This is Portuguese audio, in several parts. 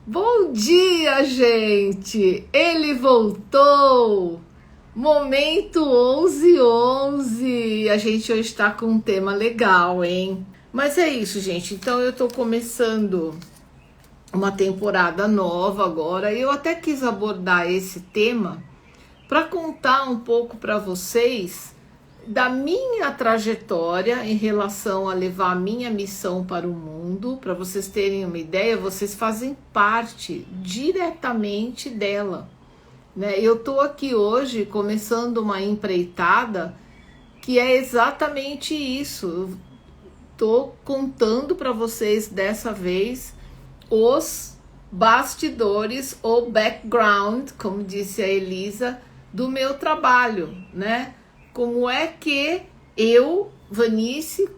Bom dia, gente! Ele voltou! Momento 11:11. A gente hoje está com um tema legal, hein? Mas é isso, gente. Então eu tô começando uma temporada nova agora. E eu até quis abordar esse tema para contar um pouco para vocês da minha trajetória em relação a levar a minha missão para o mundo. Para vocês terem uma ideia, vocês fazem parte diretamente dela, né? Eu tô aqui hoje começando uma empreitada que é exatamente isso. Eu tô contando para vocês dessa vez os bastidores ou background, como disse a Elisa, do meu trabalho, né? Como é que eu, Vanice,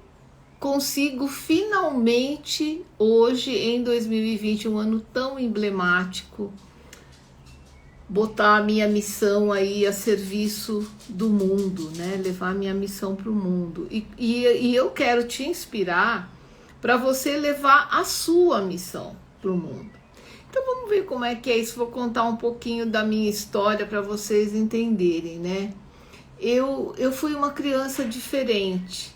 consigo finalmente, hoje em 2020, um ano tão emblemático, botar a minha missão aí a serviço do mundo, né? Levar a minha missão para o mundo. E eu quero te inspirar para você levar a sua missão para o mundo. Então vamos ver como é que é isso. Vou contar um pouquinho da minha história para vocês entenderem, né? Eu fui uma criança diferente.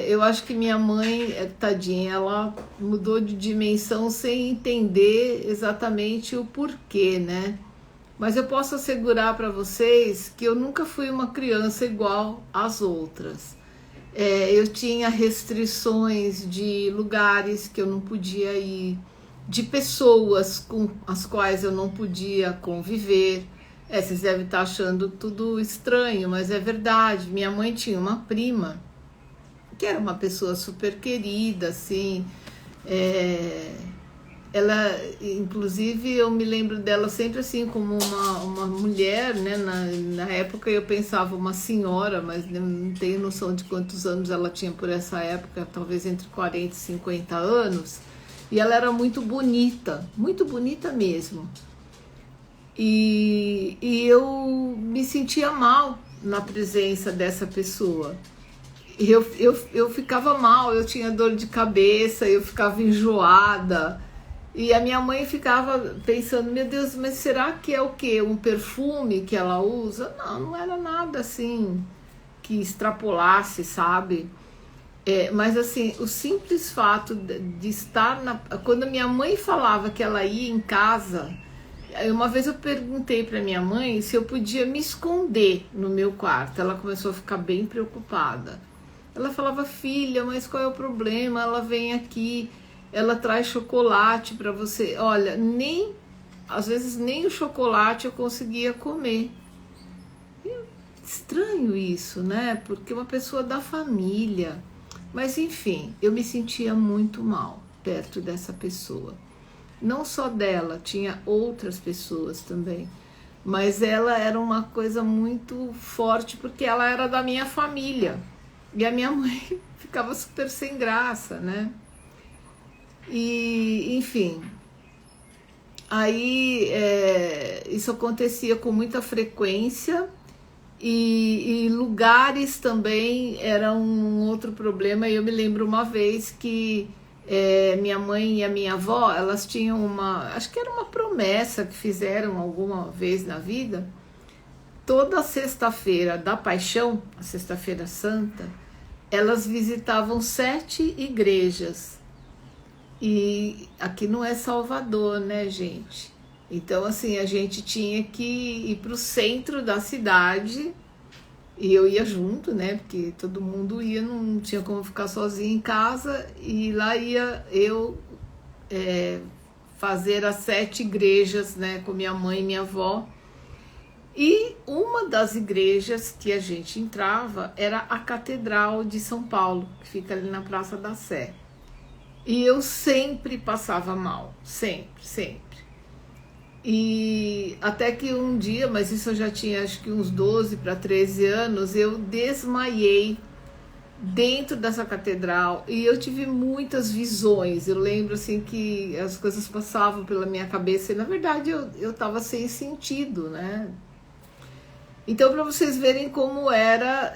Eu acho que minha mãe, tadinha, ela mudou de dimensão sem entender exatamente o porquê, né? Mas eu posso assegurar para vocês que eu nunca fui uma criança igual às outras. Eu tinha restrições de lugares que eu não podia ir, de pessoas com as quais eu não podia conviver. Vocês devem estar achando tudo estranho, mas é verdade. Minha mãe tinha uma prima que era uma pessoa super querida, assim. Ela, inclusive, eu me lembro dela sempre assim como uma mulher, né? Na época eu pensava uma senhora, mas não tenho noção de quantos anos ela tinha por essa época, talvez entre 40 e 50 anos. E ela era muito bonita mesmo. E eu me sentia mal na presença dessa pessoa. Eu ficava mal, eu tinha dor de cabeça, eu ficava enjoada. E a minha mãe ficava pensando, meu Deus, mas será que é o quê? Um perfume que ela usa? Não era nada assim que extrapolasse, sabe? Mas assim, o simples fato de estar quando minha mãe falava que ela ia em casa, uma vez eu perguntei para minha mãe se eu podia me esconder no meu quarto. Ela começou a ficar bem preocupada. Ela falava, filha, mas qual é o problema? Ela vem aqui, ela traz chocolate para você. Olha, às vezes nem o chocolate eu conseguia comer. Estranho isso, né? Porque uma pessoa da família. Mas enfim, eu me sentia muito mal perto dessa pessoa. Não só dela, tinha outras pessoas também. Mas ela era uma coisa muito forte porque ela era da minha família. E a minha mãe ficava super sem graça, né? E, enfim, aí isso acontecia com muita frequência e lugares também eram um outro problema. E eu me lembro uma vez que minha mãe e a minha avó, elas tinham acho que era uma promessa que fizeram alguma vez na vida. Toda sexta-feira da Paixão, a Sexta-feira Santa, elas visitavam 7 igrejas. E aqui não é Salvador, né, gente? Então, assim, a gente tinha que ir para o centro da cidade e eu ia junto, né? Porque todo mundo ia, não tinha como ficar sozinha em casa. E lá ia eu fazer as 7 igrejas, né? Com minha mãe e minha avó. E uma das igrejas que a gente entrava era a Catedral de São Paulo, que fica ali na Praça da Sé. E eu sempre passava mal, sempre. E até que um dia, mas isso eu já tinha acho que uns 12 para 13 anos, eu desmaiei dentro dessa catedral e eu tive muitas visões. Eu lembro assim que as coisas passavam pela minha cabeça e na verdade eu estava sem sentido, né? Então, para vocês verem como era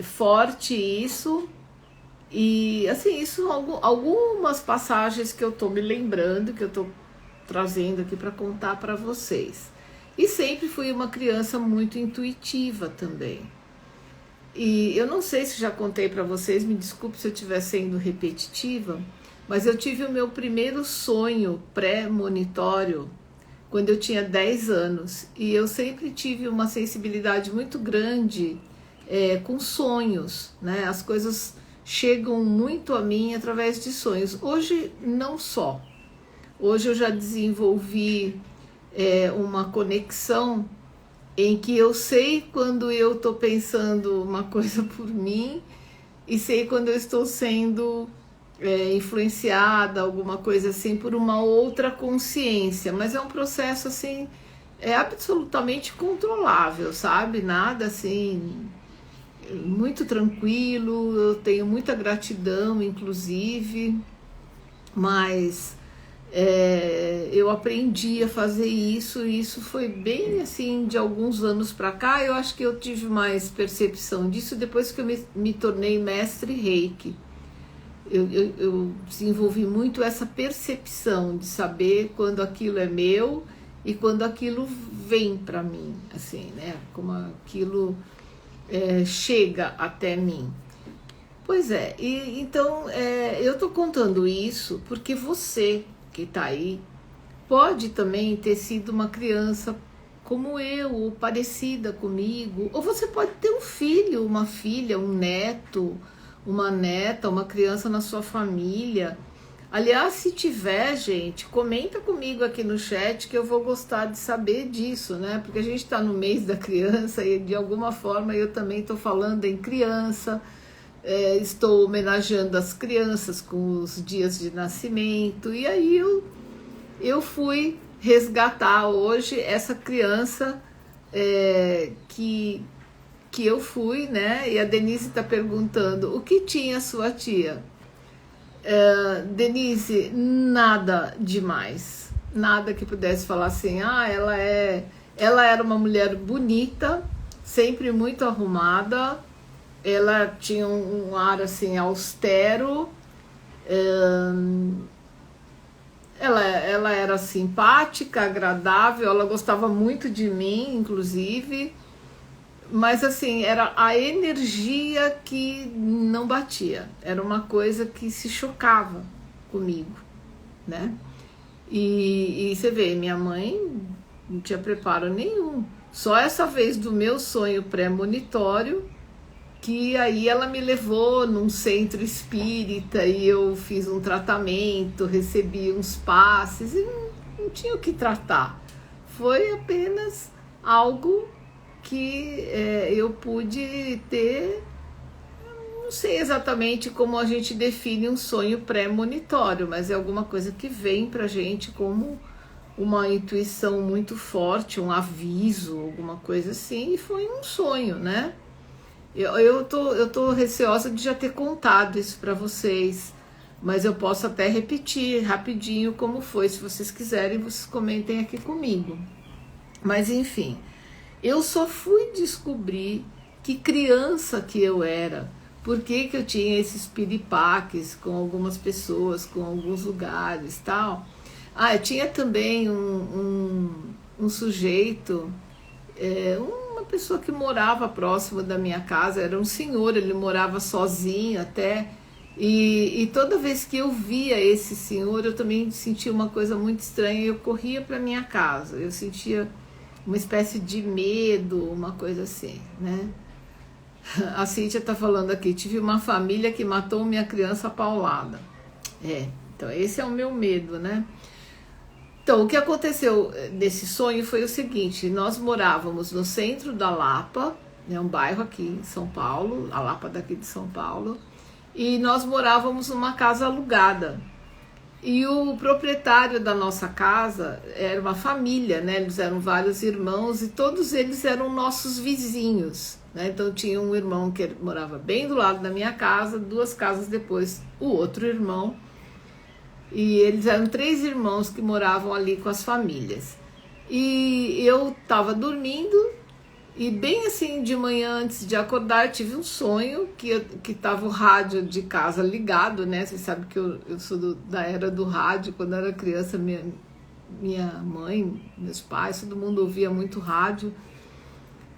forte isso. E assim, isso são algumas passagens que eu tô me lembrando, que eu tô trazendo aqui para contar para vocês. E sempre fui uma criança muito intuitiva também. E eu não sei se já contei para vocês, me desculpe se eu estiver sendo repetitiva, mas eu tive o meu primeiro sonho pré-monitório quando eu tinha 10 anos. E eu sempre tive uma sensibilidade muito grande com sonhos, né? As coisas chegam muito a mim através de sonhos. Hoje, não só. Hoje eu já desenvolvi uma conexão em que eu sei quando eu estou pensando uma coisa por mim e sei quando eu estou sendo influenciada, alguma coisa assim, por uma outra consciência. Mas é um processo assim, absolutamente controlável, sabe? Nada assim, muito tranquilo, eu tenho muita gratidão, inclusive, mas eu aprendi a fazer isso, e isso foi bem assim, de alguns anos para cá. Eu acho que eu tive mais percepção disso depois que eu me tornei mestre Reiki. Eu desenvolvi muito essa percepção de saber quando aquilo é meu e quando aquilo vem para mim, assim, né? Como aquilo chega até mim. Pois é, e então eu tô contando isso porque você que tá aí pode também ter sido uma criança como eu, ou parecida comigo, ou você pode ter um filho, uma filha, um neto, uma neta, uma criança na sua família. Aliás, se tiver, gente, comenta comigo aqui no chat que eu vou gostar de saber disso, né? Porque a gente está no mês da criança e de alguma forma eu também estou falando em criança, estou homenageando as crianças com os dias de nascimento, e aí eu fui resgatar hoje essa criança que eu fui, né? E a Denise está perguntando o que tinha sua tia. Denise, nada demais, nada que pudesse falar assim, ela era uma mulher bonita, sempre muito arrumada, ela tinha um ar assim austero, ela era simpática, agradável, ela gostava muito de mim, inclusive, mas assim, era a energia que não batia, era uma coisa que se chocava comigo, né? E você vê, minha mãe não tinha preparo nenhum, só essa vez do meu sonho pré-monitório, que aí ela me levou num centro espírita e eu fiz um tratamento, recebi uns passes e não tinha o que tratar, foi apenas algo que eu pude ter. Não sei exatamente como a gente define um sonho pré-monitório, mas é alguma coisa que vem pra gente como uma intuição muito forte, um aviso, alguma coisa assim, e foi um sonho, né? Eu tô receosa de já ter contado isso para vocês, mas eu posso até repetir rapidinho como foi. Se vocês quiserem, vocês comentem aqui comigo. Mas enfim, eu só fui descobrir que criança que eu era, por que eu tinha esses piripaques com algumas pessoas, com alguns lugares, tal. Eu tinha também um sujeito, uma pessoa que morava próximo da minha casa, era um senhor, ele morava sozinho até, e toda vez que eu via esse senhor, eu também sentia uma coisa muito estranha, eu corria para minha casa, eu sentia uma espécie de medo, uma coisa assim, né? A Cíntia tá falando aqui, tive uma família que matou minha criança paulada. Então esse é o meu medo, né? Então, o que aconteceu nesse sonho foi o seguinte, nós morávamos no centro da Lapa, né, um bairro aqui em São Paulo, a Lapa daqui de São Paulo, e nós morávamos numa casa alugada. E o proprietário da nossa casa era uma família, né? Eles eram vários irmãos e todos eles eram nossos vizinhos, né? Então tinha um irmão que morava bem do lado da minha casa, 2 casas depois o outro irmão, e eles eram 3 irmãos que moravam ali com as famílias. E eu estava dormindo E bem assim, de manhã, antes de acordar, eu tive um sonho que tava o rádio de casa ligado, né? Você sabe que eu sou da era do rádio. Quando eu era criança, minha mãe, meus pais, todo mundo ouvia muito rádio.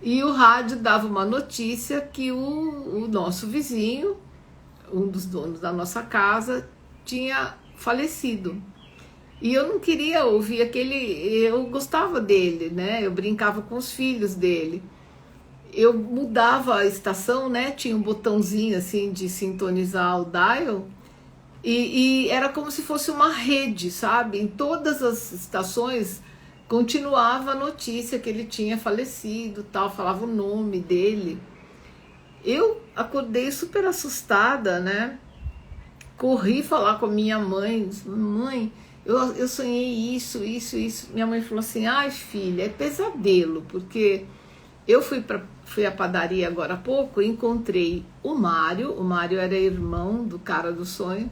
E o rádio dava uma notícia que o nosso vizinho, um dos donos da nossa casa, tinha falecido. E eu não queria ouvir eu gostava dele, né? Eu brincava com os filhos dele. Eu mudava a estação, né? Tinha um botãozinho assim de sintonizar o dial. E era como se fosse uma rede, sabe? Em todas as estações continuava a notícia que ele tinha falecido, tal, falava o nome dele. Eu acordei super assustada, né? Corri falar com a minha mãe, disse, mãe, eu sonhei isso. Minha mãe falou assim, ai filha, é pesadelo, porque eu fui à padaria agora há pouco e encontrei o Mário era irmão do cara do sonho,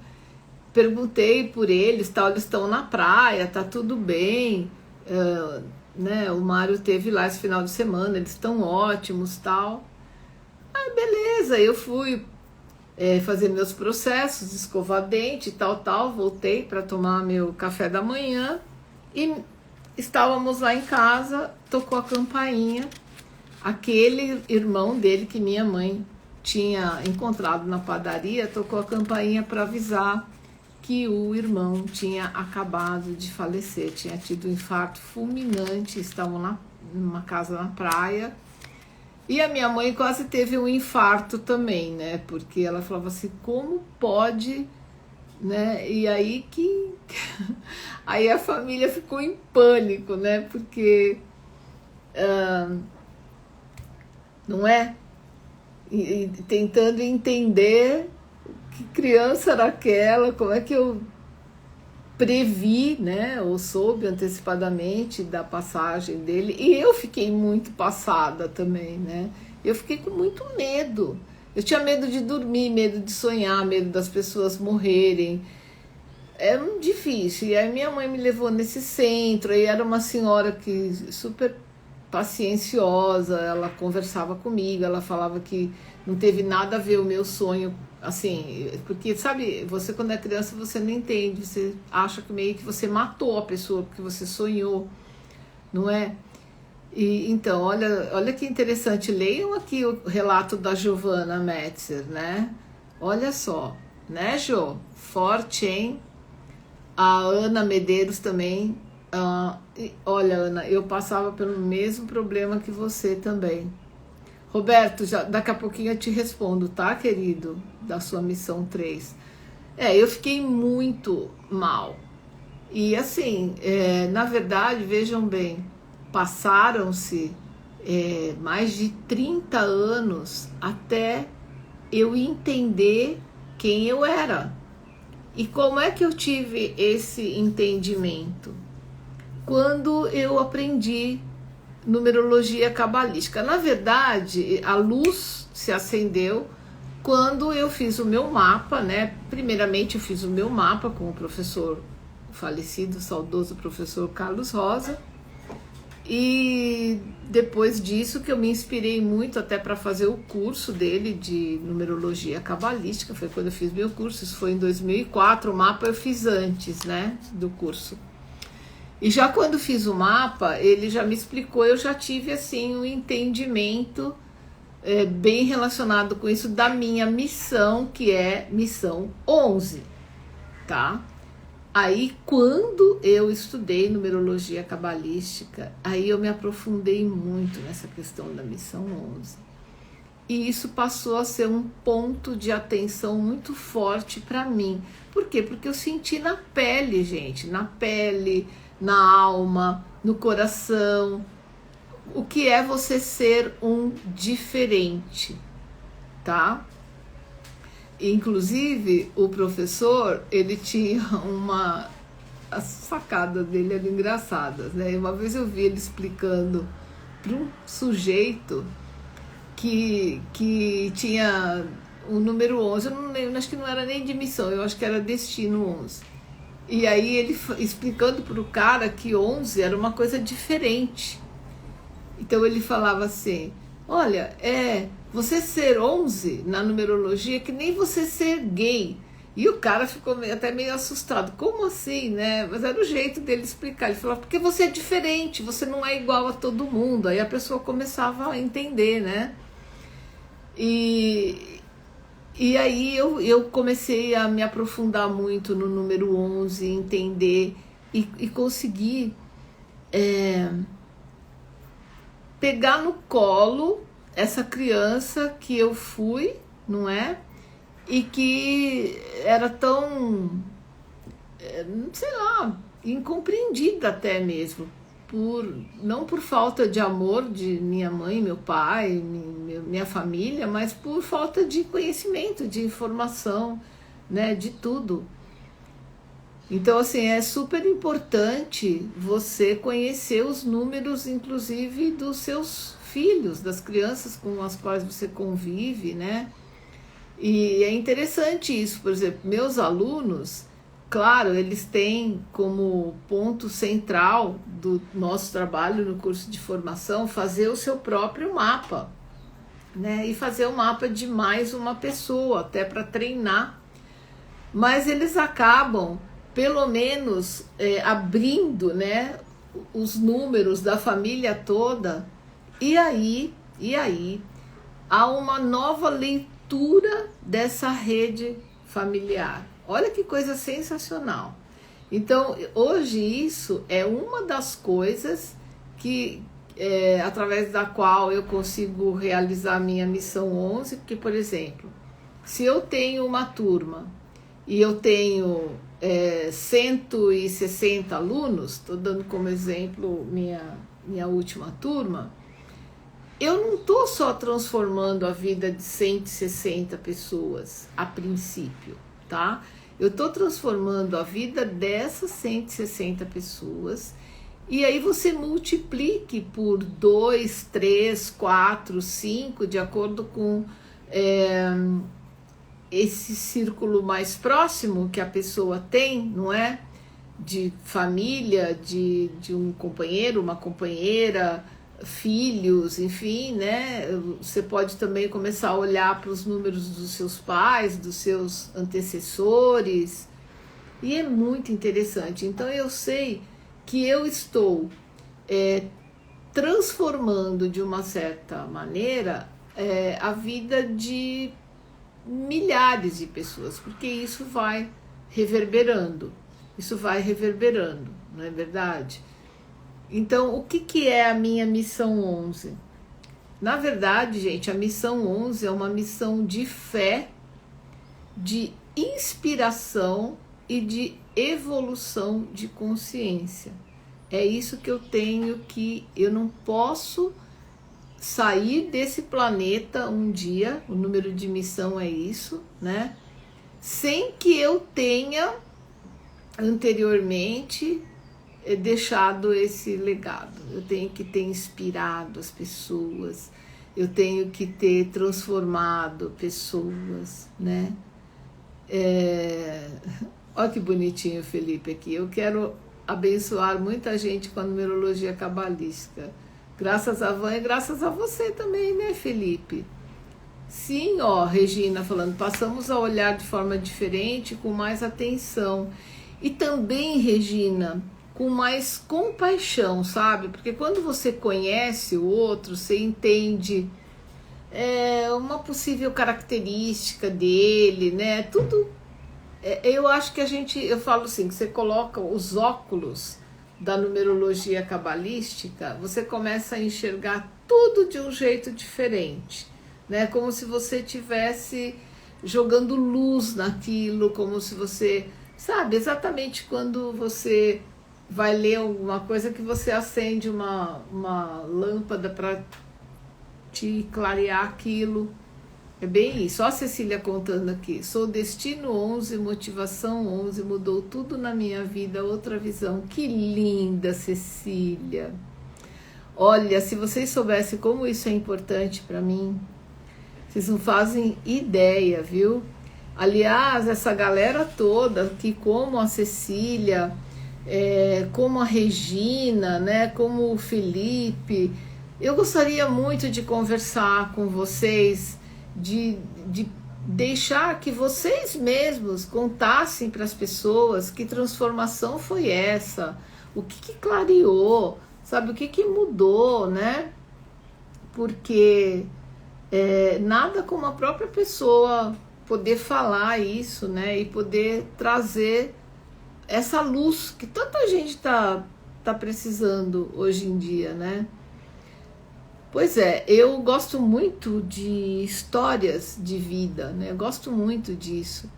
perguntei por eles, tal, eles estão na praia, tá tudo bem, né? O Mário teve lá esse final de semana, eles estão ótimos, tal. Ah, beleza, eu fui fazer meus processos, escovar dente, tal, voltei para tomar meu café da manhã e estávamos lá em casa, tocou a campainha, aquele irmão dele que minha mãe tinha encontrado na padaria, tocou a campainha para avisar que o irmão tinha acabado de falecer, tinha tido um infarto fulminante, estavam numa casa na praia. E a minha mãe quase teve um infarto também, né? Porque ela falava assim, como pode, né? E aí aí a família ficou em pânico, né? Porque não é? E tentando entender que criança era aquela, como é que eu previ, né, ou soube antecipadamente da passagem dele, e eu fiquei muito passada também, né, eu fiquei com muito medo, eu tinha medo de dormir, medo de sonhar, medo das pessoas morrerem, era difícil, e aí minha mãe me levou nesse centro, aí era uma senhora que super pacienciosa, ela conversava comigo, ela falava que não teve nada a ver o meu sonho, assim, porque sabe, você quando é criança você não entende, você acha que meio que você matou a pessoa porque você sonhou, não é? E então, olha que interessante, leiam aqui o relato da Giovanna Metzer, né? Olha só, né, Jo? Forte, hein? A Ana Medeiros também. Olha, Ana, eu passava pelo mesmo problema que você também. Roberto, daqui a pouquinho eu te respondo, tá, querido? Da sua missão 3. Eu fiquei muito mal. E assim, na verdade, vejam bem, passaram-se mais de 30 anos até eu entender quem eu era. E como é que eu tive esse entendimento? Quando eu aprendi numerologia cabalística. Na verdade, a luz se acendeu quando eu fiz o meu mapa, né? Primeiramente eu fiz o meu mapa com o professor falecido, saudoso professor Carlos Rosa. E depois disso que eu me inspirei muito até para fazer o curso dele de numerologia cabalística, foi quando eu fiz meu curso, isso foi em 2004, o mapa eu fiz antes, né, do curso. E já quando fiz o mapa, ele já me explicou, eu já tive assim um entendimento bem relacionado com isso da minha missão, que é missão 11, tá? Aí quando eu estudei numerologia cabalística, aí eu me aprofundei muito nessa questão da missão 11. E isso passou a ser um ponto de atenção muito forte para mim. Por quê? Porque eu senti na pele, gente, na pele, na alma, no coração, o que é você ser um diferente, tá? Inclusive, o professor, ele tinha as sacadas dele eram engraçadas, né? Uma vez eu vi ele explicando para um sujeito que tinha o número 11, eu não lembro, acho que não era nem de missão, eu acho que era destino 11. E aí ele explicando para o cara que 11 era uma coisa diferente. Então ele falava assim, olha, você ser 11 na numerologia é que nem você ser gay. E o cara ficou até meio assustado. Como assim, né? Mas era o jeito dele explicar. Ele falou, porque você é diferente, você não é igual a todo mundo. Aí a pessoa começava a entender, né? E aí eu comecei a me aprofundar muito no número 11, entender e conseguir pegar no colo essa criança que eu fui, não é? E que era tão, sei lá, incompreendida até mesmo, não por falta de amor de minha mãe, meu pai, minha família, mas por falta de conhecimento, de informação, né, de tudo. Então, assim, é super importante você conhecer os números, inclusive, dos seus filhos, das crianças com as quais você convive, né? E é interessante isso, por exemplo, meus alunos, claro, eles têm como ponto central do nosso trabalho no curso de formação fazer o seu próprio mapa, né? E fazer o mapa de mais uma pessoa, até para treinar. Mas eles acabam, pelo menos, abrindo, né, os números da família toda, e aí há uma nova leitura dessa rede familiar. Olha que coisa sensacional. Então, hoje isso é uma das coisas que através da qual eu consigo realizar minha missão 11, porque, por exemplo, se eu tenho uma turma e eu tenho 160 alunos, estou dando como exemplo minha última turma, eu não estou só transformando a vida de 160 pessoas a princípio, tá? Eu estou transformando a vida dessas 160 pessoas e aí você multiplique por 2, 3, 4, 5, de acordo com esse círculo mais próximo que a pessoa tem, não é? De família, de um companheiro, uma companheira, filhos, enfim, né? Você pode também começar a olhar para os números dos seus pais, dos seus antecessores, e é muito interessante. Então eu sei que eu estou transformando de uma certa maneira a vida de milhares de pessoas, porque isso vai reverberando, não é verdade? Então, o que é a minha missão 11? Na verdade, gente, a missão 11 é uma missão de fé, de inspiração e de evolução de consciência. É isso que eu não posso sair desse planeta um dia, o número de missão é isso, né? Sem que eu tenha anteriormente deixado esse legado. Eu tenho que ter inspirado as pessoas, eu tenho que ter transformado pessoas, né? Olha que bonitinho o Felipe aqui. Eu quero abençoar muita gente com a numerologia cabalística. Graças a Van e graças a você também, né, Felipe? Sim, ó, Regina falando, passamos a olhar de forma diferente, com mais atenção. E também, Regina, com mais compaixão, sabe? Porque quando você conhece o outro, você entende uma possível característica dele, né? Tudo. Eu acho que eu falo assim, que você coloca os óculos da numerologia cabalística, você começa a enxergar tudo de um jeito diferente, né? Como se você estivesse jogando luz naquilo, como se você, sabe, exatamente quando você vai ler alguma coisa que você acende uma lâmpada para te clarear aquilo. É bem isso. Ó a Cecília contando aqui. Sou destino 11, motivação 11, mudou tudo na minha vida, outra visão. Que linda, Cecília. Olha, se vocês soubessem como isso é importante para mim, vocês não fazem ideia, viu? Aliás, essa galera toda, que como a Cecília, como a Regina, né, como o Felipe, Eu gostaria muito de conversar com vocês, de deixar que vocês mesmos contassem para as pessoas que transformação foi essa, o que clareou, sabe, o que mudou, né? Porque nada como a própria pessoa poder falar isso, né? E poder trazer essa luz que tanta gente tá precisando hoje em dia, né? Pois é, eu gosto muito de histórias de vida, né? Eu gosto muito disso.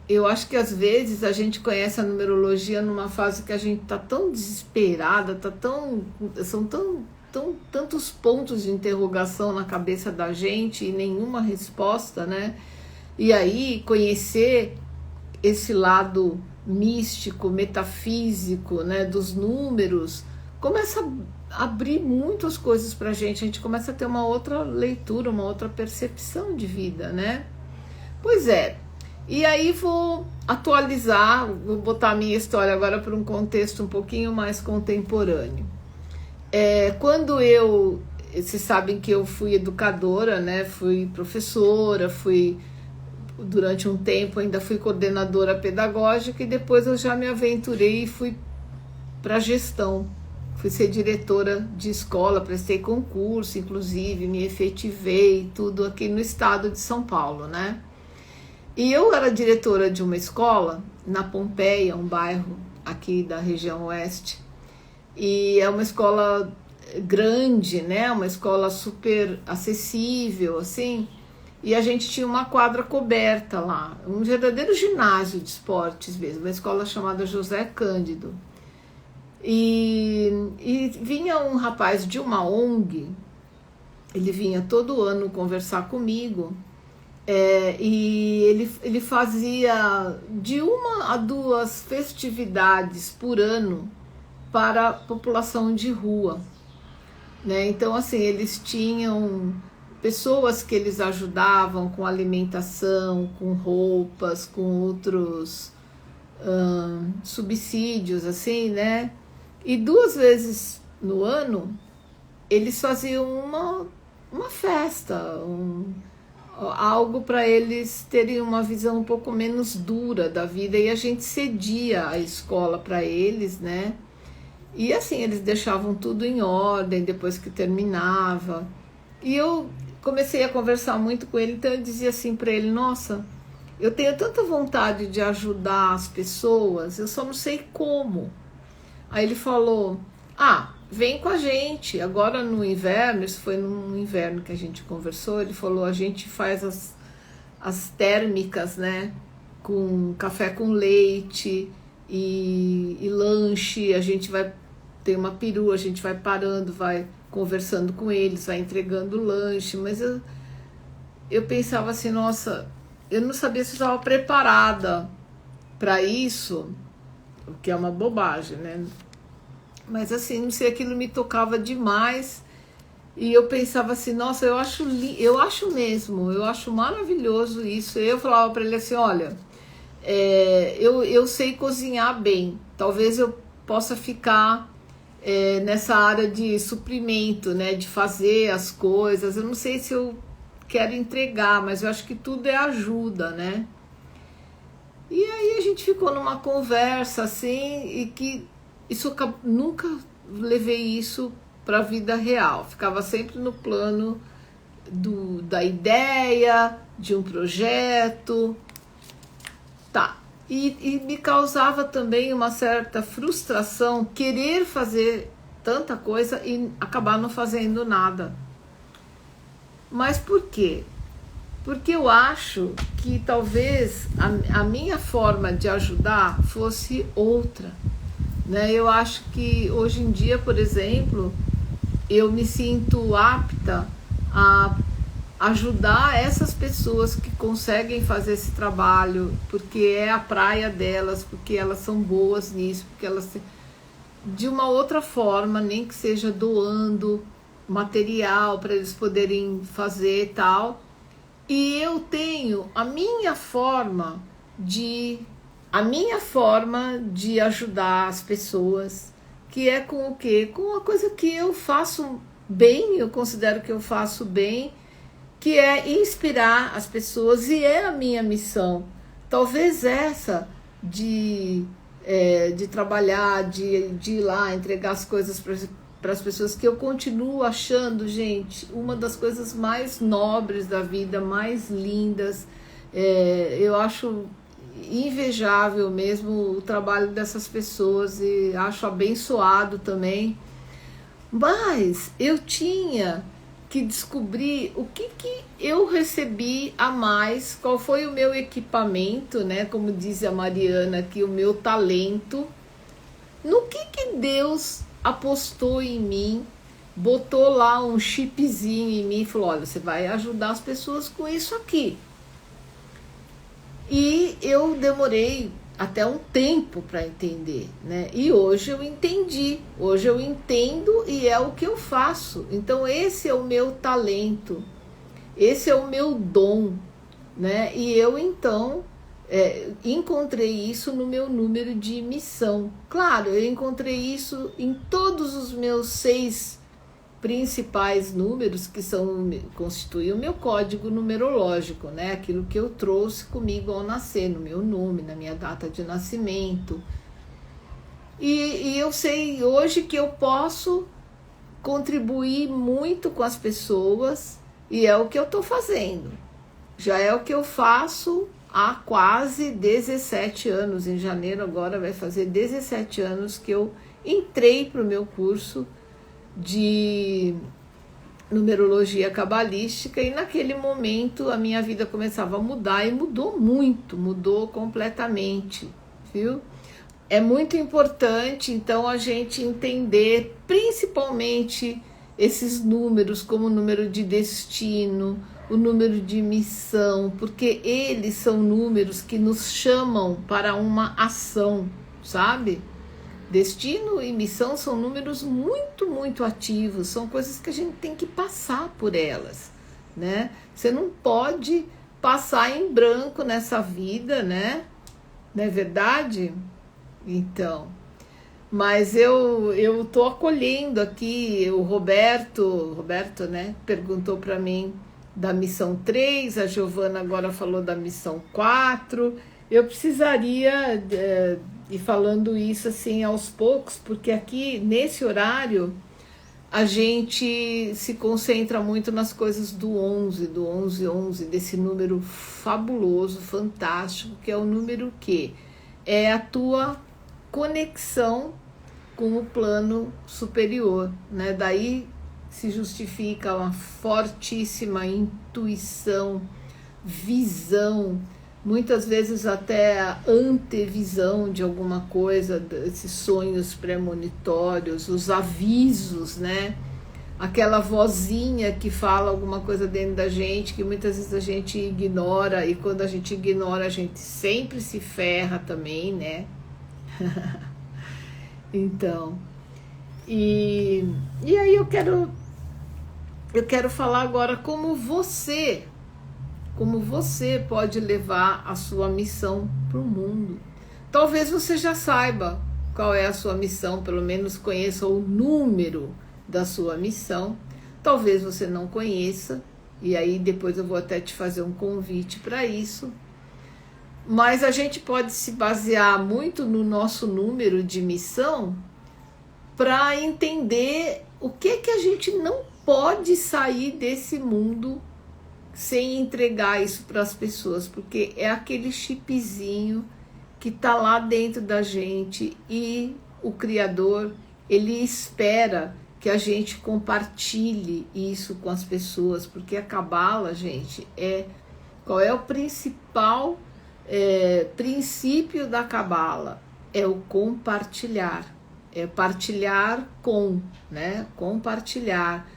Eu acho que às vezes a gente conhece a numerologia numa fase que a gente tá tão desesperada, são tantos pontos de interrogação na cabeça da gente e nenhuma resposta, né? E aí conhecer esse lado místico, metafísico, né, dos números, começa a abrir muitas coisas pra gente, a gente começa a ter uma outra leitura, uma outra percepção de vida, né? Pois é, e aí vou atualizar, vou botar a minha história agora para um contexto um pouquinho mais contemporâneo. Vocês sabem que eu fui educadora, né? Fui professora, durante um tempo ainda fui coordenadora pedagógica e depois eu já me aventurei e fui para gestão. Fui ser diretora de escola, prestei concurso, inclusive, me efetivei, tudo aqui no estado de São Paulo, né? E eu era diretora de uma escola na Pompeia, um bairro aqui da região oeste, e é uma escola grande, né? Uma escola super acessível, assim, e a gente tinha uma quadra coberta lá, um verdadeiro ginásio de esportes mesmo, uma escola chamada José Cândido. E vinha um rapaz de uma ONG, ele vinha todo ano conversar comigo, e ele fazia de 1 a 2 festividades por ano para a população de rua, né? Então, assim, eles tinham pessoas que eles ajudavam com alimentação, com roupas, com outros subsídios, assim, né? E 2 vezes no ano eles faziam uma festa, algo para eles terem uma visão um pouco menos dura da vida, e a gente cedia a escola para eles, né? E assim, eles deixavam tudo em ordem depois que terminava. E eu comecei a conversar muito com ele, então eu dizia assim para ele: nossa, eu tenho tanta vontade de ajudar as pessoas, eu só não sei como. Aí ele falou: vem com a gente. Agora no inverno, isso foi no inverno que a gente conversou, ele falou: a gente faz as térmicas, né? Com café com leite e lanche, a gente vai ter uma perua, a gente vai parando, vai conversando com eles, vai entregando lanche. Mas eu pensava assim, nossa, eu não sabia se eu estava preparada para isso, o que é uma bobagem, né? Mas assim, não sei, aquilo me tocava demais. E eu pensava assim, nossa, eu acho mesmo, eu acho maravilhoso isso. E eu falava para ele assim: olha, eu sei cozinhar bem, talvez eu possa ficar nessa área de suprimento, né, de fazer as coisas. Eu não sei se eu quero entregar, mas eu acho que tudo é ajuda, né? E aí a gente ficou numa conversa assim, e que nunca levei isso para a vida real, ficava sempre no plano da ideia, de um projeto, tá. E me causava também uma certa frustração querer fazer tanta coisa e acabar não fazendo nada. Mas por quê? Porque eu acho que talvez a minha forma de ajudar fosse outra, né? Eu acho que hoje em dia, por exemplo, eu me sinto apta a ajudar essas pessoas que conseguem fazer esse trabalho, porque é a praia delas, porque elas são boas nisso, porque elas, de uma outra forma, nem que seja doando material para eles poderem fazer e tal. E eu tenho a minha forma de ajudar as pessoas, que é com o quê? Com uma coisa que eu faço bem, eu considero que eu faço bem, que é inspirar as pessoas, e é a minha missão. Talvez essa de trabalhar, de ir lá entregar as coisas para as pessoas, que eu continuo achando, gente, uma das coisas mais nobres da vida, mais lindas. Eu acho invejável mesmo o trabalho dessas pessoas e acho abençoado também. Mas eu tinha que descobrir o que eu recebi a mais, qual foi o meu equipamento, né? Como diz a Mariana aqui, o meu talento. No que Deus apostou em mim, botou lá um chipzinho em mim e falou: olha, você vai ajudar as pessoas com isso aqui. E eu demorei até um tempo para entender, né? E hoje eu entendi, hoje eu entendo e é o que eu faço. Então esse é o meu talento, esse é o meu dom, né? E eu então encontrei isso no meu número de missão. Claro, eu encontrei isso em todos os meus 6 principais números que constituem o meu código numerológico, né? Aquilo que eu trouxe comigo ao nascer, no meu nome, na minha data de nascimento. E eu sei hoje que eu posso contribuir muito com as pessoas, e é o que eu estou fazendo. Já é o que eu faço há quase 17 anos. Em janeiro agora vai fazer 17 anos que eu entrei para o meu curso de numerologia cabalística, e naquele momento a minha vida começava a mudar, e mudou muito, mudou completamente, viu? É muito importante então a gente entender principalmente esses números, como o número de destino, o número de missão, porque eles são números que nos chamam para uma ação, sabe? Destino e missão são números muito, muito ativos, são coisas que a gente tem que passar por elas, né? Você não pode passar em branco nessa vida, né? Não é verdade? Então, mas eu tô acolhendo aqui o Roberto, né, perguntou para mim da missão 3, a Giovana agora falou da missão 4. Eu precisaria ir falando isso assim aos poucos, porque aqui nesse horário a gente se concentra muito nas coisas do 11, do 1111, desse número fabuloso, fantástico, que é o número que é a tua conexão com o plano superior, né? Daí se justifica uma fortíssima intuição, visão, muitas vezes até a antevisão de alguma coisa, esses sonhos premonitórios, os avisos, né? Aquela vozinha que fala alguma coisa dentro da gente, que muitas vezes a gente ignora, e quando a gente ignora a gente sempre se ferra também, né? Então, e aí eu quero falar agora como você pode levar a sua missão para o mundo. Talvez você já saiba qual é a sua missão, pelo menos conheça o número da sua missão. Talvez você não conheça, e aí depois eu vou até te fazer um convite para isso. Mas a gente pode se basear muito no nosso número de missão para entender o que a gente não pode sair desse mundo sem entregar isso para as pessoas, porque é aquele chipzinho que está lá dentro da gente, e o Criador, ele espera que a gente compartilhe isso com as pessoas, porque a Cabala, gente, qual é o principal princípio da Cabala? É o compartilhar, é partilhar com, né? Compartilhar.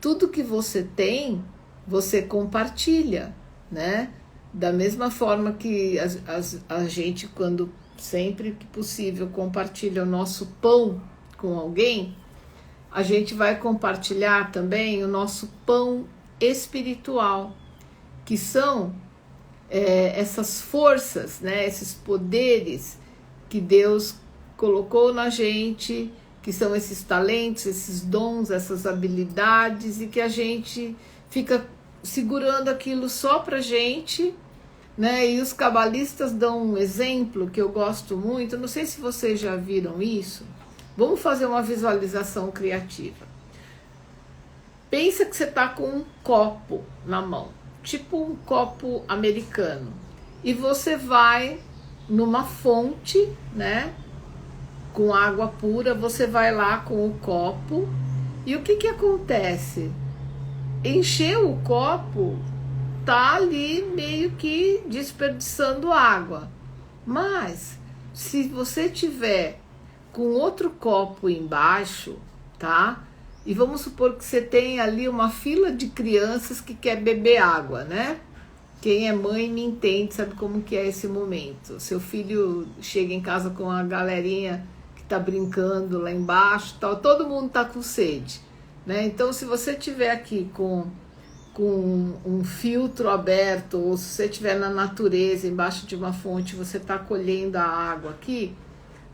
Tudo que você tem, você compartilha, né? Da mesma forma que a gente, quando sempre que possível, compartilha o nosso pão com alguém, a gente vai compartilhar também o nosso pão espiritual, que são essas forças, né? Esses poderes que Deus colocou na gente, que são esses talentos, esses dons, essas habilidades, e que a gente fica segurando aquilo só pra gente, né? E os cabalistas dão um exemplo que eu gosto muito, não sei se vocês já viram isso. Vamos fazer uma visualização criativa. Pensa que você está com um copo na mão, tipo um copo americano, e você vai numa fonte, né, com água pura, você vai lá com o copo, e o que que acontece? Encheu o copo, tá ali meio que desperdiçando água. Mas se você tiver com outro copo embaixo, tá? E vamos supor que você tem ali uma fila de crianças que quer beber água, né? Quem é mãe me entende, sabe como que é esse momento. Seu filho chega em casa com a galerinha que tá brincando lá embaixo, tal, todo mundo tá com sede, né? Então, se você tiver aqui com um filtro aberto, ou se você estiver na natureza, embaixo de uma fonte, você está colhendo a água aqui,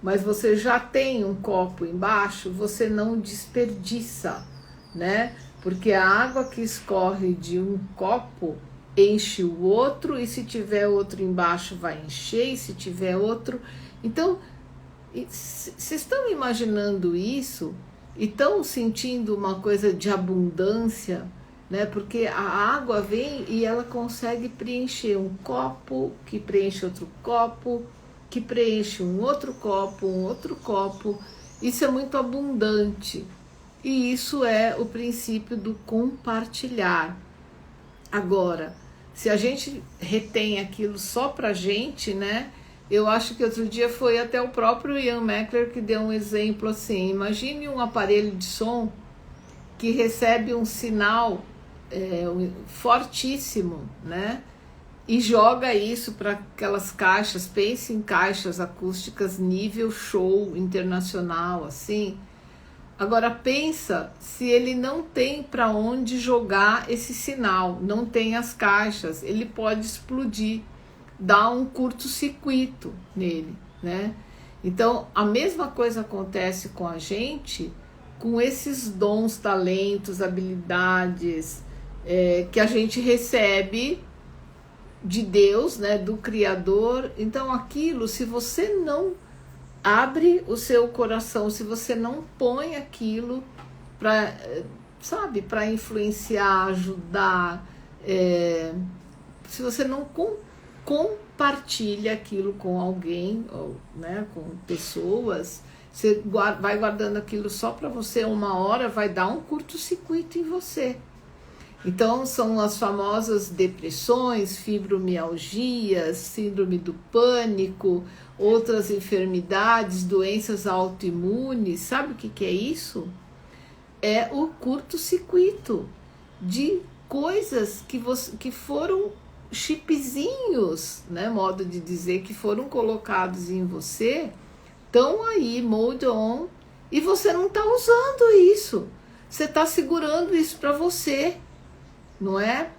mas você já tem um copo embaixo, você não desperdiça, né? Porque a água que escorre de um copo enche o outro, e se tiver outro embaixo vai encher, e se tiver outro... Então, vocês estão imaginando isso? E estão sentindo uma coisa de abundância, né? Porque a água vem e ela consegue preencher um copo, que preenche outro copo, que preenche um outro copo. Isso é muito abundante. E isso é o princípio do compartilhar. Agora, se a gente retém aquilo só pra gente, né? Eu acho que outro dia foi até o próprio Ian Meckler que deu um exemplo assim. Imagine um aparelho de som que recebe um sinal fortíssimo, né? E joga isso para aquelas caixas, pense em caixas acústicas nível show internacional, assim. Agora pensa se ele não tem para onde jogar esse sinal, não tem as caixas, ele pode explodir, dar um curto-circuito nele, né? Então a mesma coisa acontece com a gente, com esses dons, talentos, habilidades que a gente recebe de Deus, né, do Criador. Então aquilo, se você não abre o seu coração, se você não põe aquilo para, sabe, para influenciar, ajudar, se você não compartilha aquilo com alguém, ou, né, com pessoas, você vai guardando aquilo só para você, uma hora vai dar um curto-circuito em você. Então são as famosas depressões, fibromialgias, síndrome do pânico, outras enfermidades, doenças autoimunes. Sabe o que é isso? É o curto-circuito de coisas que foram chipzinhos, né, modo de dizer, que foram colocados em você, estão aí, mold on, e você não está usando isso. Você está segurando isso para você. Não é?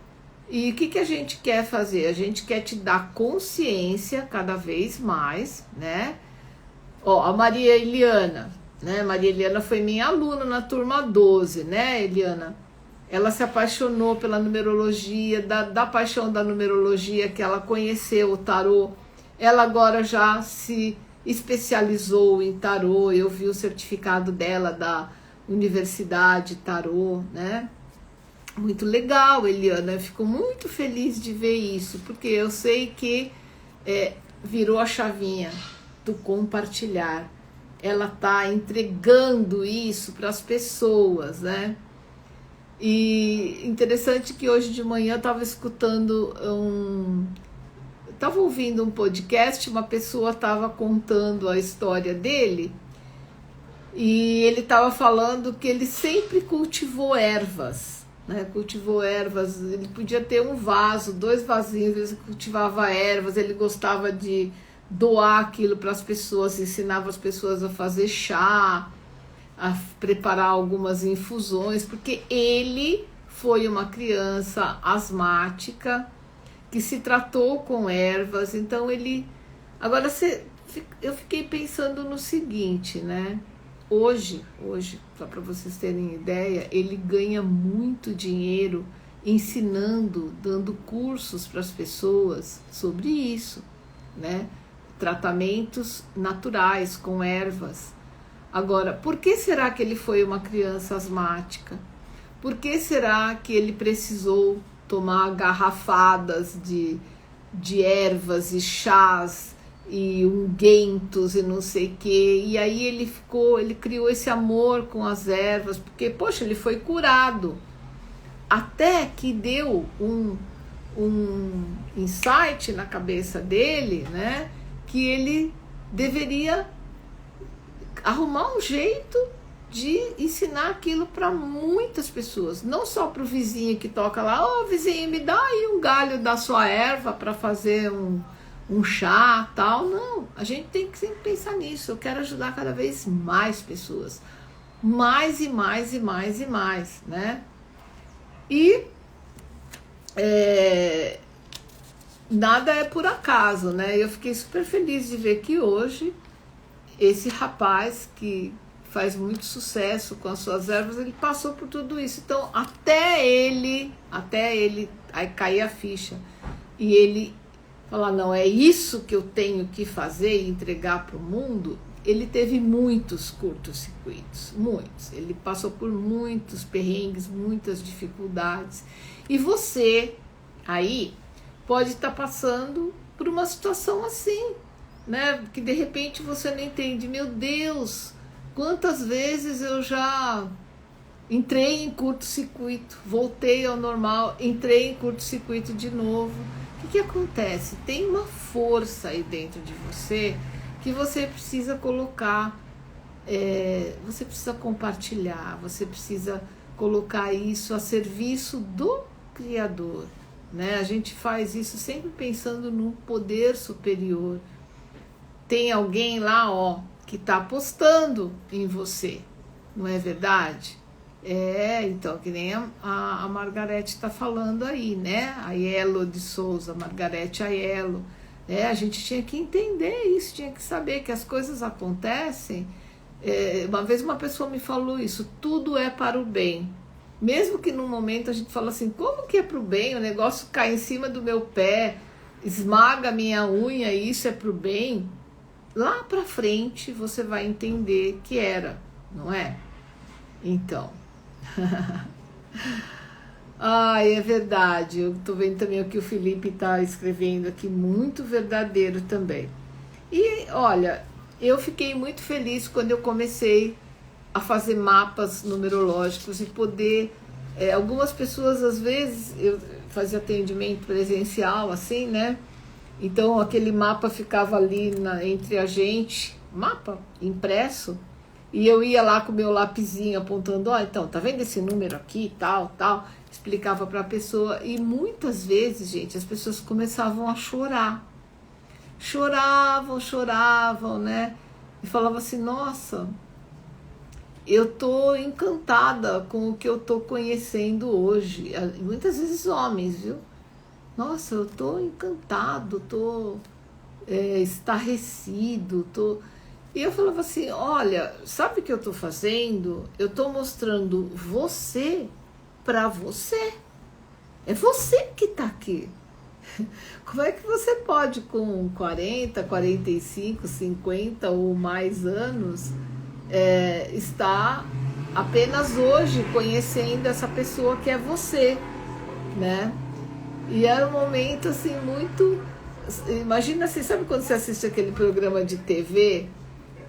E o que a gente quer fazer? A gente quer te dar consciência cada vez mais, né? Ó, a Maria Eliana, né? Maria Eliana foi minha aluna na turma 12, né, Eliana? Ela se apaixonou pela numerologia, da paixão da numerologia, que ela conheceu o tarô. Ela agora já se especializou em tarô. Eu vi o certificado dela da Universidade Tarô, né? Muito legal, Eliana, eu fico muito feliz de ver isso, porque eu sei que virou a chavinha do compartilhar. Ela está entregando isso para as pessoas, né? E interessante que hoje de manhã eu estava escutando estava ouvindo um podcast, uma pessoa estava contando a história dele, e ele estava falando que ele sempre cultivou ervas. Né, cultivou ervas, ele podia ter um vaso, 2 vasinhos, ele cultivava ervas, ele gostava de doar aquilo para as pessoas, ensinava as pessoas a fazer chá, a preparar algumas infusões, porque ele foi uma criança asmática que se tratou com ervas. Então ele... Agora eu fiquei pensando no seguinte, né? Hoje, só para vocês terem ideia, ele ganha muito dinheiro ensinando, dando cursos para as pessoas sobre isso, né? Tratamentos naturais com ervas. Agora, por que será que ele foi uma criança asmática? Por que será que ele precisou tomar garrafadas de ervas e chás e ungüentos e não sei o que? E aí ele criou esse amor com as ervas, porque, poxa, ele foi curado. Até que deu um insight na cabeça dele, né? Que ele deveria arrumar um jeito de ensinar aquilo para muitas pessoas, não só para o vizinho que toca lá, ô vizinho, me dá aí um galho da sua erva para fazer um chá, tal. Não, a gente tem que sempre pensar nisso. Eu quero ajudar cada vez mais pessoas, mais e mais e mais e mais, né? E nada é por acaso, né? Eu fiquei super feliz de ver que hoje esse rapaz que faz muito sucesso com as suas ervas, ele passou por tudo isso. Então, até ele, aí cair a ficha e ele falar, não, é isso que eu tenho que fazer e entregar para o mundo. Ele teve muitos curtos-circuitos, muitos. Ele passou por muitos perrengues, muitas dificuldades. E você aí pode estar passando por uma situação assim, né? Que de repente você não entende. Meu Deus, quantas vezes eu já entrei em curto-circuito, voltei ao normal, entrei em curto-circuito de novo. O que acontece? Tem uma força aí dentro de você que você precisa colocar, você precisa compartilhar, você precisa colocar isso a serviço do Criador, né? A gente faz isso sempre pensando no poder superior. Tem alguém lá, ó, que está apostando em você, não é verdade? Então, que nem a Margarete está falando aí, né? A Aiello de Souza, Margarete Aiello. A gente tinha que entender isso, tinha que saber que as coisas acontecem. Uma vez uma pessoa me falou isso, tudo é para o bem. Mesmo que num momento a gente fala assim, como que é para o bem? O negócio cai em cima do meu pé, esmaga a minha unha e isso é para o bem. Lá para frente você vai entender que era, não é? Então... é verdade. Eu tô vendo também o que o Felipe tá escrevendo aqui, muito verdadeiro também. E olha, eu fiquei muito feliz quando eu comecei a fazer mapas numerológicos e poder, algumas pessoas às vezes, eu fazia atendimento presencial assim, né? Então aquele mapa ficava ali entre a gente, mapa impresso, e eu ia lá com o meu lapisinho apontando, então, tá vendo esse número aqui, tal, explicava para a pessoa, e muitas vezes, gente, as pessoas começavam a chorar, choravam, né, e falavam assim, nossa, eu tô encantada com o que eu tô conhecendo hoje, muitas vezes homens, viu, nossa, eu tô encantado, tô estarrecido, E eu falava assim, olha, sabe o que eu tô fazendo? Eu tô mostrando você para você. É você que tá aqui. Como é que você pode, com 40, 45, 50 ou mais anos, estar apenas hoje conhecendo essa pessoa que é você, né? E era um momento assim muito... Imagina assim, sabe quando você assiste aquele programa de TV...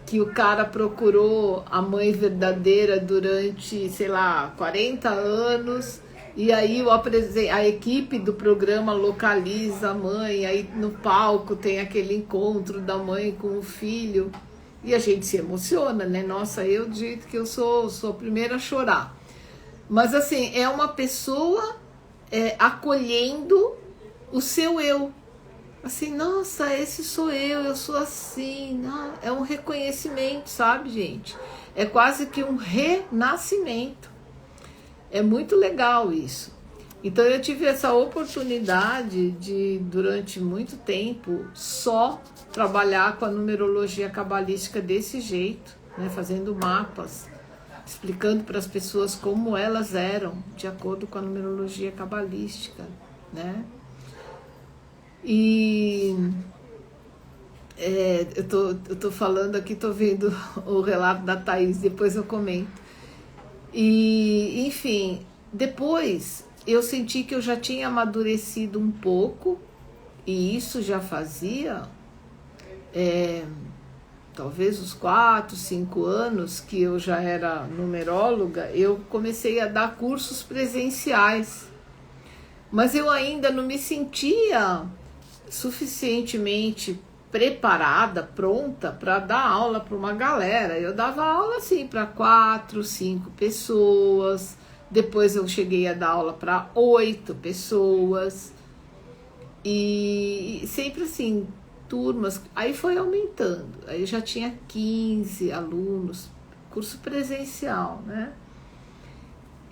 que o cara procurou a mãe verdadeira durante, sei lá, 40 anos, e aí a equipe do programa localiza a mãe, aí no palco tem aquele encontro da mãe com o filho, e a gente se emociona, né? Nossa, eu do jeito que eu sou a primeira a chorar. Mas assim, é uma pessoa acolhendo o seu eu. Assim, nossa, esse sou eu sou assim. É um reconhecimento, sabe, gente? É quase que um renascimento. É muito legal isso. Então eu tive essa oportunidade de, durante muito tempo, só trabalhar com a numerologia cabalística desse jeito, né, fazendo mapas, explicando para as pessoas como elas eram, de acordo com a numerologia cabalística, né? E eu tô falando aqui, tô vendo o relato da Thaís, depois eu comento. E, enfim, depois eu senti que eu já tinha amadurecido um pouco, e isso já fazia talvez uns 4, 5 anos que eu já era numeróloga. Eu comecei a dar cursos presenciais, mas eu ainda não me sentia suficientemente preparada, pronta para dar aula para uma galera. Eu dava aula assim para 4, 5 pessoas, depois eu cheguei a dar aula para 8 pessoas, e sempre assim, turmas. Aí foi aumentando, aí já tinha 15 alunos, curso presencial, né?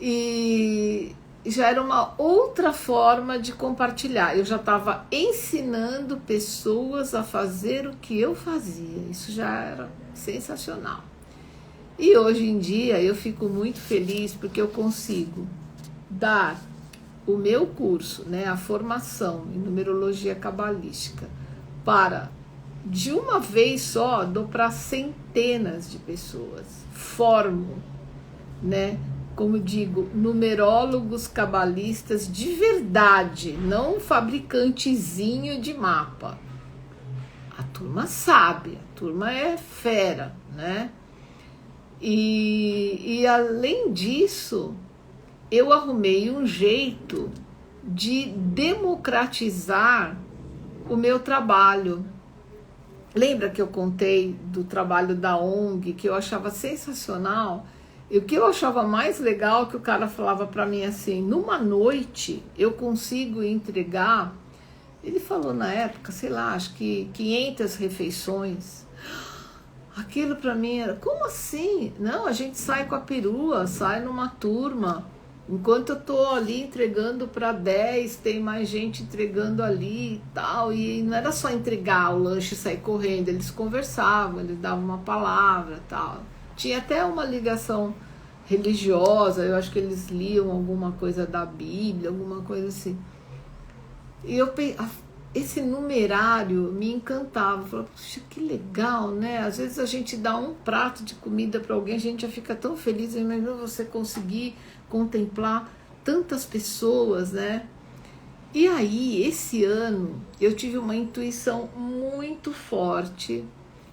E já era uma outra forma de compartilhar. Eu já estava ensinando pessoas a fazer o que eu fazia. Isso já era sensacional. E hoje em dia eu fico muito feliz porque eu consigo dar o meu curso, né, a formação em numerologia cabalística, para, de uma vez só, dou para centenas de pessoas. Formo, né, como digo, numerólogos cabalistas de verdade, não um fabricantezinho de mapa. A turma sabe, a turma é fera, né? E além disso, eu arrumei um jeito de democratizar o meu trabalho. Lembra que eu contei do trabalho da ONG, que eu achava sensacional? E o que eu achava mais legal, que o cara falava para mim assim: numa noite eu consigo entregar, ele falou na época, sei lá, acho que 500 refeições. Aquilo para mim era, como assim? Não, a gente sai com a perua, sai numa turma. Enquanto eu tô ali entregando para 10, tem mais gente entregando ali e tal. E não era só entregar o lanche e sair correndo, eles conversavam, eles davam uma palavra e tal. Tinha até uma ligação religiosa, eu acho que eles liam alguma coisa da Bíblia, alguma coisa assim. E esse numerário me encantava. Eu falava, puxa, que legal, né? Às vezes a gente dá um prato de comida para alguém, a gente já fica tão feliz. Imagina você conseguir contemplar tantas pessoas, né? E aí, esse ano, eu tive uma intuição muito forte.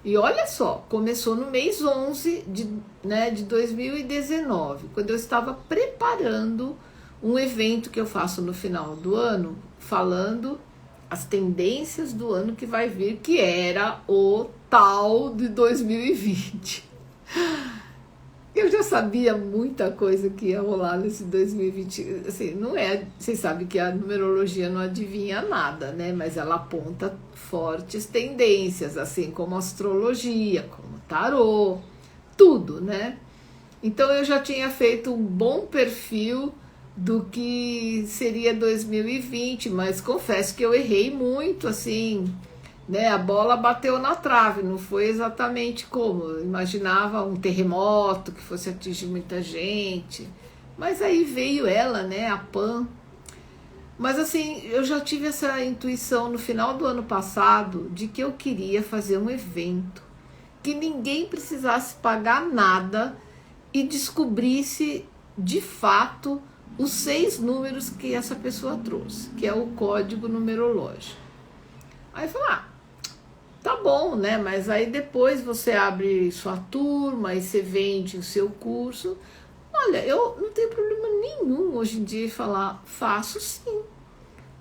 E olha só, começou no mês 11 de 2019, quando eu estava preparando um evento que eu faço no final do ano, falando as tendências do ano que vai vir, que era o tal de 2020. Eu já sabia muita coisa que ia rolar nesse 2020. Assim, não é, vocês sabem que a numerologia não adivinha nada, né? Mas ela aponta fortes tendências, assim como a astrologia, como o tarô, tudo, né? Então eu já tinha feito um bom perfil do que seria 2020, mas confesso que eu errei muito, assim, né? A bola bateu na trave, não foi exatamente como eu imaginava, um terremoto que fosse atingir muita gente, mas aí veio ela, né, a Pan. Mas assim, eu já tive essa intuição no final do ano passado de que eu queria fazer um evento que ninguém precisasse pagar nada e descobrisse de fato os 6 números que essa pessoa trouxe, que é o código numerológico. Aí eu falei, tá bom, né? Mas aí depois você abre sua turma e você vende o seu curso. Olha, eu não tenho problema nenhum hoje em dia em falar, faço sim.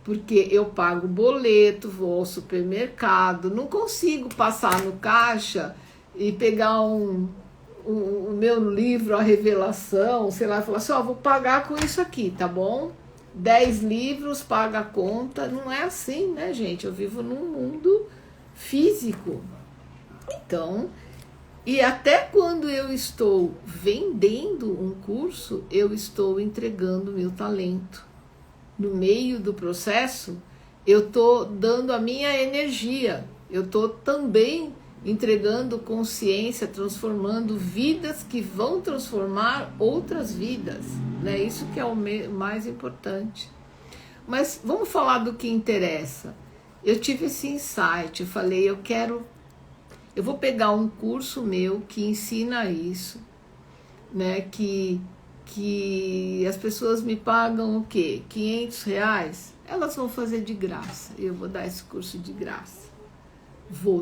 Porque eu pago boleto, vou ao supermercado, não consigo passar no caixa e pegar o meu livro, a revelação, sei lá, e falar assim, vou pagar com isso aqui, tá bom? 10 livros, paga a conta. Não é assim, né, gente? Eu vivo num mundo físico. Então, e até quando eu estou vendendo um curso, eu estou entregando meu talento. No meio do processo, eu estou dando a minha energia, eu estou também entregando consciência, transformando vidas que vão transformar outras vidas, né? Isso que é o mais importante. Mas vamos falar do que interessa. Eu tive esse insight, eu falei, eu vou pegar um curso meu que ensina isso, né? Que as pessoas me pagam o quê? R$500? Elas vão fazer de graça. Eu vou dar esse curso de graça.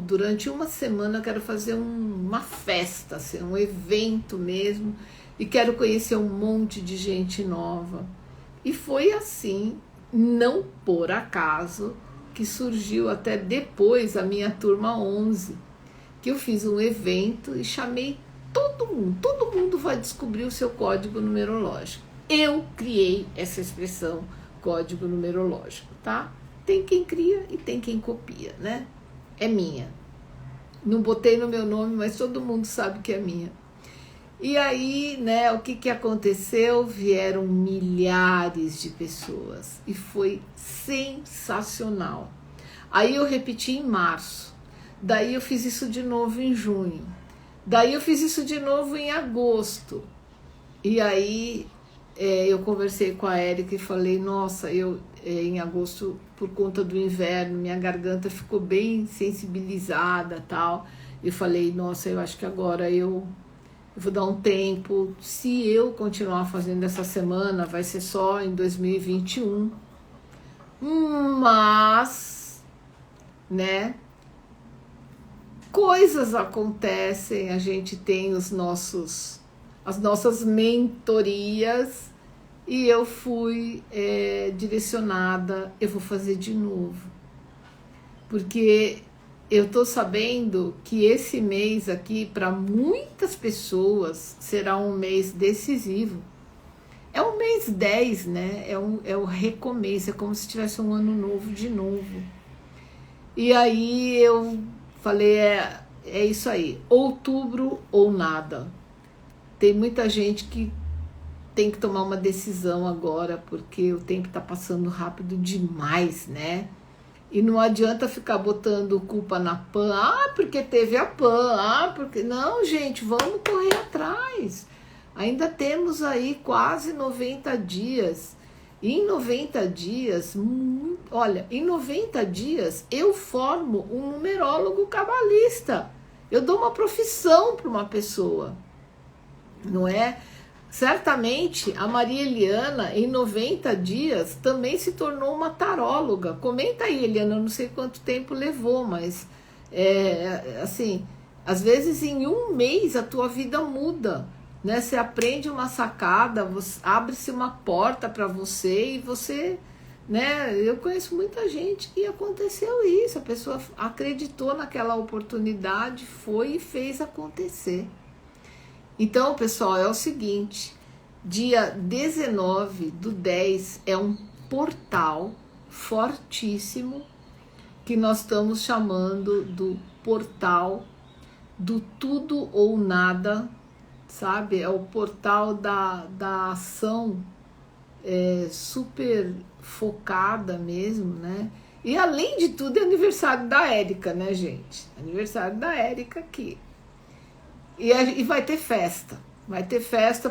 Durante uma semana eu quero fazer uma festa, assim, um evento mesmo, e quero conhecer um monte de gente nova. E foi assim, não por acaso, que surgiu até depois a minha turma 11, que eu fiz um evento e chamei todo mundo vai descobrir o seu código numerológico. Eu criei essa expressão, código numerológico, tá? Tem quem cria e tem quem copia, né? É minha. Não botei no meu nome, mas todo mundo sabe que é minha. E aí, né, o que aconteceu? Vieram milhares de pessoas e foi sensacional. Aí eu repeti em março, daí eu fiz isso de novo em junho, daí eu fiz isso de novo em agosto. E aí eu conversei com a Érica e falei, nossa, em agosto, por conta do inverno, minha garganta ficou bem sensibilizada, tal. Eu falei, nossa, eu acho que agora eu vou dar um tempo. Se eu continuar fazendo essa semana, vai ser só em 2021. Mas, né, coisas acontecem, a gente tem as nossas mentorias, e eu fui direcionada, eu vou fazer de novo, porque eu tô sabendo que esse mês aqui, para muitas pessoas, será um mês decisivo. É o mês 10, né? É o recomeço, é como se tivesse um ano novo de novo. E aí eu falei, é isso aí, outubro ou nada. Tem muita gente que tem que tomar uma decisão agora, porque o tempo está passando rápido demais, né? E não adianta ficar botando culpa na PAN, porque teve a PAN, porque... Não, gente, vamos correr atrás. Ainda temos aí quase 90 dias. E em 90 dias, olha, em 90 dias eu formo um numerólogo cabalista. Eu dou uma profissão para uma pessoa, não é? Certamente a Maria Eliana, em 90 dias, também se tornou uma taróloga. Comenta aí, Eliana, eu não sei quanto tempo levou, mas assim, às vezes em um mês a tua vida muda, né? Você aprende uma sacada, abre-se uma porta para você e você, né? Eu conheço muita gente que aconteceu isso, a pessoa acreditou naquela oportunidade, foi e fez acontecer. Então, pessoal, é o seguinte, dia 19/10 é um portal fortíssimo que nós estamos chamando do portal do tudo ou nada, sabe? É o portal da ação super focada mesmo, né? E além de tudo é aniversário da Érica, né, gente? Aniversário da Érica aqui. E vai ter festa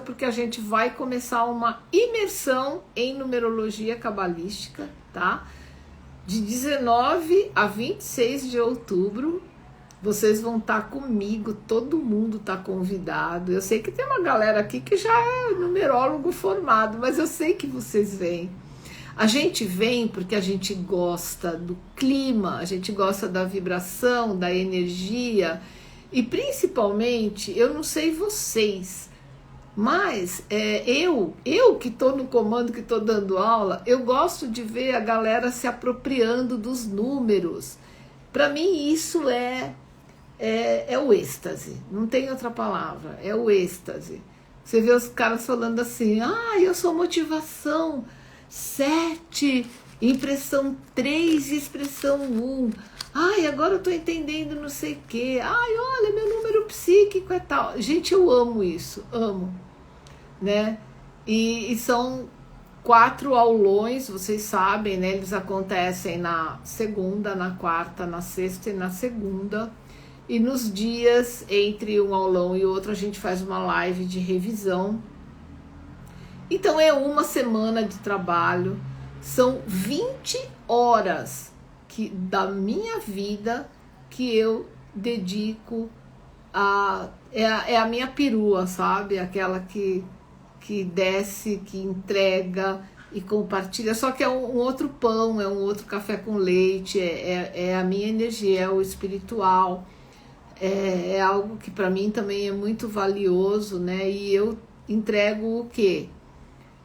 porque a gente vai começar uma imersão em numerologia cabalística, tá? De 19 a 26 de outubro, vocês vão estar comigo, todo mundo está convidado. Eu sei que tem uma galera aqui que já é numerólogo formado, mas eu sei que vocês vêm. A gente vem porque a gente gosta do clima, a gente gosta da vibração, da energia. E principalmente, eu não sei vocês, mas eu que estou no comando, que estou dando aula, eu gosto de ver a galera se apropriando dos números. Para mim isso é o êxtase, não tem outra palavra, é o êxtase. Você vê os caras falando assim, eu sou motivação 7, impressão 3 e expressão 1. Agora eu tô entendendo não sei o quê. Olha, meu número psíquico é tal. Gente, eu amo isso, amo, né? E são 4 aulões, vocês sabem, né? Eles acontecem na segunda, na quarta, na sexta e na segunda. E nos dias entre um aulão e outro a gente faz uma live de revisão. Então é uma semana de trabalho, são 20 horas da minha vida que eu dedico é a minha perua, sabe? Aquela que desce, que entrega e compartilha, só que é um outro pão, é um outro café com leite, é a minha energia, é o espiritual, é algo que para mim também é muito valioso, né? E eu entrego o quê?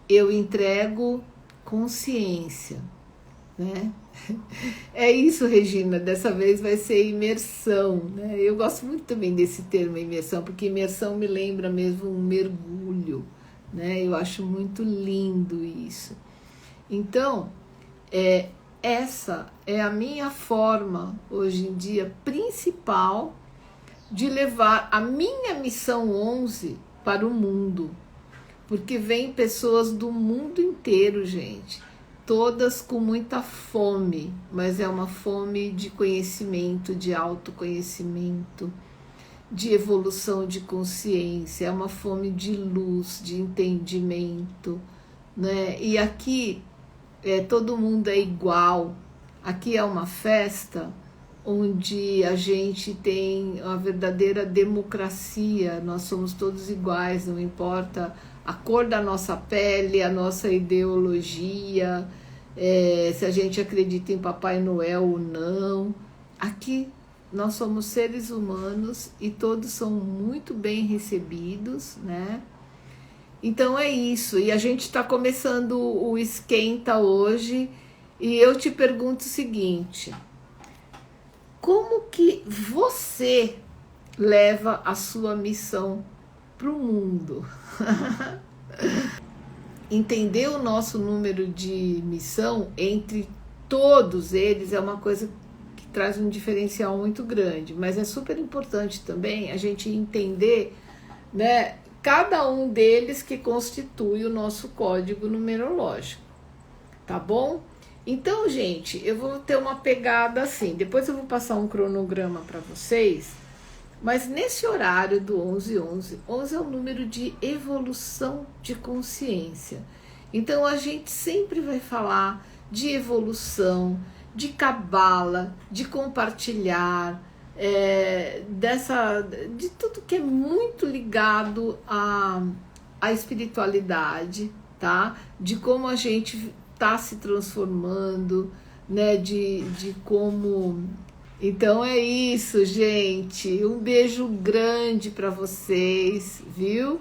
Eu entrego consciência, né? É isso, Regina, dessa vez vai ser imersão, né? Eu gosto muito também desse termo imersão, porque imersão me lembra mesmo um mergulho, né? Eu acho muito lindo isso. Então, essa é a minha forma, hoje em dia, principal de levar a minha missão 11 para o mundo. Porque vem pessoas do mundo inteiro, gente, todas com muita fome, mas é uma fome de conhecimento, de autoconhecimento, de evolução de consciência, é uma fome de luz, de entendimento, né? E aqui todo mundo é igual, aqui é uma festa onde a gente tem uma verdadeira democracia, nós somos todos iguais, não importa a cor da nossa pele, a nossa ideologia, se a gente acredita em Papai Noel ou não. Aqui nós somos seres humanos e todos são muito bem recebidos, né? Então é isso, e a gente está começando o Esquenta hoje, e eu te pergunto o seguinte: como que você leva a sua missão para o mundo? Entender o nosso número de missão entre todos eles é uma coisa que traz um diferencial muito grande, mas é super importante também a gente entender, né, cada um deles que constitui o nosso código numerológico, tá bom? Então, gente, eu vou ter uma pegada assim, depois eu vou passar um cronograma para vocês, mas nesse horário do 11-11, 11 é o número de evolução de consciência. Então, a gente sempre vai falar de evolução, de cabala, de compartilhar, de tudo que é muito ligado à espiritualidade, tá? De como a gente está se transformando, né? De como... Então é isso, gente. Um beijo grande para vocês, viu?